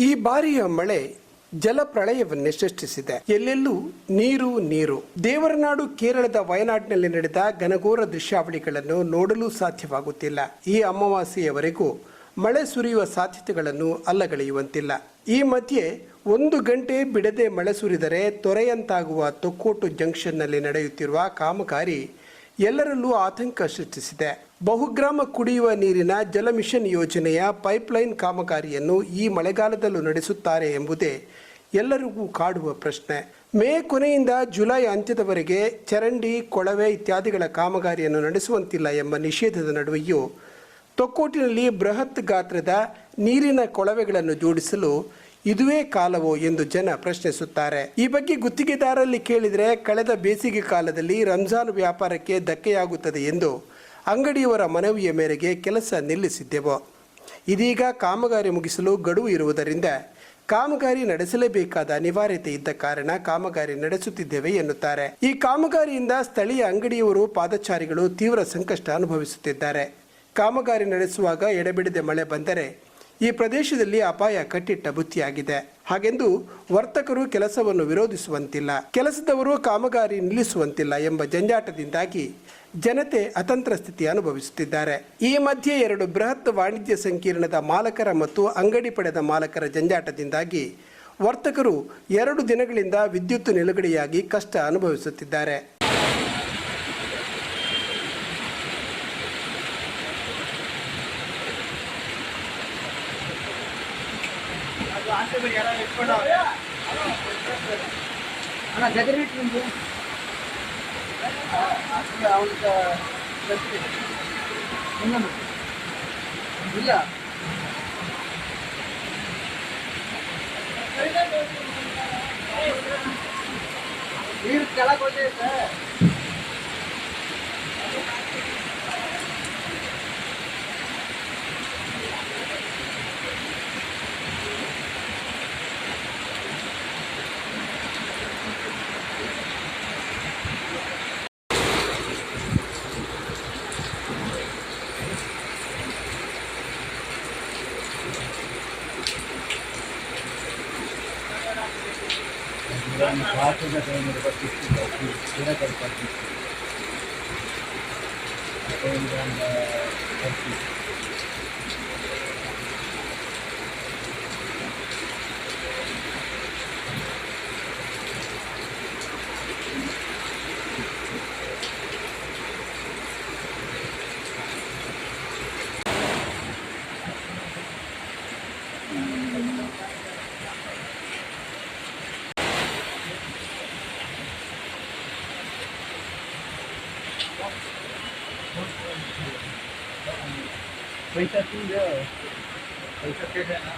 ಈ ಬಾರಿಯ ಮಳೆ ಜಲಪ್ರಳಯವನ್ನೇ ಸೃಷ್ಟಿಸಿದೆ. ಎಲ್ಲೆಲ್ಲೂ ನೀರು ನೀರು. ದೇವರ ನಾಡು ಕೇರಳದ ವಯನಾಡಿನಲ್ಲಿ ನಡೆದ ಘನಘೋರ ದೃಶ್ಯಾವಳಿಗಳನ್ನು ನೋಡಲು ಸಾಧ್ಯವಾಗುತ್ತಿಲ್ಲ. ಈ ಅಮಾವಾಸ್ಯೆಯವರೆಗೂ ಮಳೆ ಸುರಿಯುವ ಸಾಧ್ಯತೆಗಳನ್ನು ಅಲ್ಲಗಳೆಯುವಂತಿಲ್ಲ. ಈ ಮಧ್ಯೆ 1 ಗಂಟೆ ಬಿಡದೆ ಮಳೆ ಸುರಿದರೆ ತೊರೆಯಂತಾಗುವ ತೊಕ್ಕೋಟು ಜಂಕ್ಷನ್ನಲ್ಲಿ ನಡೆಯುತ್ತಿರುವ ಕಾಮಗಾರಿ ಎಲ್ಲರಲ್ಲೂ ಆತಂಕ ಸೃಷ್ಟಿಸಿದೆ. ಬಹುಗ್ರಾಮ ಕುಡಿಯುವ ನೀರಿನ ಜಲ ಮಿಷನ್ ಯೋಜನೆಯ ಪೈಪ್ಲೈನ್ ಕಾಮಗಾರಿಯನ್ನು ಈ ಮಳೆಗಾಲದಲ್ಲೂ ನಡೆಸುತ್ತಾರೆ ಎಂಬುದೇ ಎಲ್ಲರಿಗೂ ಕಾಡುವ ಪ್ರಶ್ನೆ. ಮೇ ಕೊನೆಯಿಂದ ಜುಲೈ ಅಂತ್ಯದವರೆಗೆ ಚರಂಡಿ, ಕೊಳವೆ ಇತ್ಯಾದಿಗಳ ಕಾಮಗಾರಿಯನ್ನು ನಡೆಸುವಂತಿಲ್ಲ ಎಂಬ ನಿಷೇಧದ ನಡುವೆಯೂ ತೊಕ್ಕೋಟಿನಲ್ಲಿ ಬೃಹತ್ ಗಾತ್ರದ ನೀರಿನ ಕೊಳವೆಗಳನ್ನು ಜೋಡಿಸಲು ಇದುವೇ ಕಾಲವೋ ಎಂದು ಜನ ಪ್ರಶ್ನಿಸುತ್ತಾರೆ. ಈ ಬಗ್ಗೆ ಗುತ್ತಿಗೆದಾರರಲ್ಲಿ ಕೇಳಿದರೆ ಕಳೆದ ಬೇಸಿಗೆ ಕಾಲದಲ್ಲಿ ರಂಜಾನ್ ವ್ಯಾಪಾರಕ್ಕೆ ಧಕ್ಕೆಯಾಗುತ್ತದೆ ಎಂದು ಅಂಗಡಿಯವರ ಮನವಿಯ ಮೇರೆಗೆ ಕೆಲಸ ನಿಲ್ಲಿಸಿದ್ದೆವು. ಇದೀಗ ಕಾಮಗಾರಿ ಮುಗಿಸಲು ಗಡುವು ಇರುವುದರಿಂದ ಕಾಮಗಾರಿ ನಡೆಸಲೇಬೇಕಾದ ಅನಿವಾರ್ಯತೆ ಇದ್ದ ಕಾರಣ ಕಾಮಗಾರಿ ನಡೆಸುತ್ತಿದ್ದೇವೆ ಎನ್ನುತ್ತಾರೆ. ಈ ಕಾಮಗಾರಿಯಿಂದ ಸ್ಥಳೀಯ ಅಂಗಡಿಯವರು, ಪಾದಚಾರಿಗಳು ತೀವ್ರ ಸಂಕಷ್ಟ ಅನುಭವಿಸುತ್ತಿದ್ದಾರೆ. ಕಾಮಗಾರಿ ನಡೆಸುವಾಗ ಎಡೆಬಿಡದೆ ಮಳೆ ಬಂದರೆ ಈ ಪ್ರದೇಶದಲ್ಲಿ ಅಪಾಯ ಕಟ್ಟಿಟ್ಟ ಬುತ್ತಿಯಾಗಿದೆ. ಹಾಗೆಂದು ವರ್ತಕರು ಕೆಲಸವನ್ನು ವಿರೋಧಿಸುವಂತಿಲ್ಲ, ಕೆಲಸದವರು ಕಾಮಗಾರಿ ನಿಲ್ಲಿಸುವಂತಿಲ್ಲ ಎಂಬ ಜಂಜಾಟದಿಂದಾಗಿ ಜನತೆ ಅತಂತ್ರ ಸ್ಥಿತಿ ಅನುಭವಿಸುತ್ತಿದ್ದಾರೆ. ಈ ಮಧ್ಯೆ 2 ಬೃಹತ್ ವಾಣಿಜ್ಯ ಸಂಕೀರ್ಣದ ಮಾಲಕರ ಮತ್ತು ಅಂಗಡಿ ಪಡೆದ ಮಾಲಕರ ಜಂಜಾಟದಿಂದಾಗಿ ವರ್ತಕರು 2 ದಿನಗಳಿಂದ ವಿದ್ಯುತ್ ನಿಲುಗಡೆಯಾಗಿ ಕಷ್ಟ ಅನುಭವಿಸುತ್ತಿದ್ದಾರೆ. ನೀರು ಕೆಳಗೆ ಹೋಗೈತೆ. पैसा तू दे, पैसा कैसे ना